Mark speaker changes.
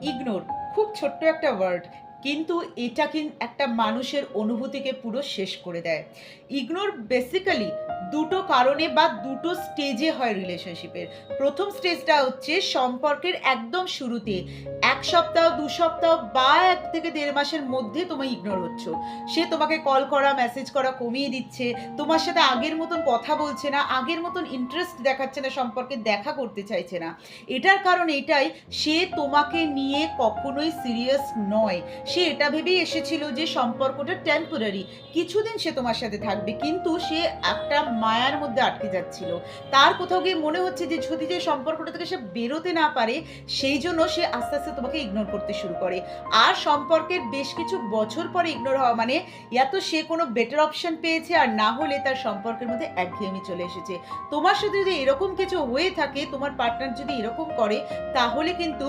Speaker 1: Ignore খুব ছোট্ট একটা ওয়ার্ড, কিন্তু এটা একটা মানুষের অনুভূতিকে পুরো শেষ করে দেয়। ইগনোর বেসিক্যালি দুটো কারণে বা দুটো স্টেজে হয় রিলেশনশিপের। প্রথম স্টেজটা হচ্ছে সম্পর্কের একদম শুরুতে, 1 সপ্তাহ 2 সপ্তাহ বা 1 থেকে 1.5 মাসের মধ্যে তুমি ইগনোর হচ্ছ। সে তোমাকে কল করা মেসেজ করা কমিয়ে দিচ্ছে, তোমার সাথে আগের মতন কথা বলছে না, আগের মতন ইন্টারেস্ট দেখাচ্ছে না, সম্পর্কে দেখা করতে চাইছে না। এটার কারণ এটাই, সে তোমাকে নিয়ে কখনোই সিরিয়াস নয়। সে এটা ভেবেই এসেছিল যে সম্পর্কটা টেম্পোরারি, কিছুদিন সে তোমার সাথে থাকবে, কিন্তু সে একটা মায়ার মধ্যে আটকে যাচ্ছিল। তার কোথাও গিয়ে মনে হচ্ছে যে যদি যে সম্পর্কটা থেকে সে বেরোতে না পারে, সেই জন্য সে আস্তে আস্তে তোমাকে ইগনোর করতে শুরু করে। আর সম্পর্কের বেশ কিছু বছর পরে ইগনোর হওয়া মানে ইয়া তো সে কোনো বেটার অপশন পেয়েছে, আর না হলে তার সম্পর্কের মধ্যে একঘেয়েমি চলে এসেছে। তোমার সাথে যদি এরকম কিছু হয়ে থাকে, তোমার পার্টনার যদি এরকম করে, তাহলে কিন্তু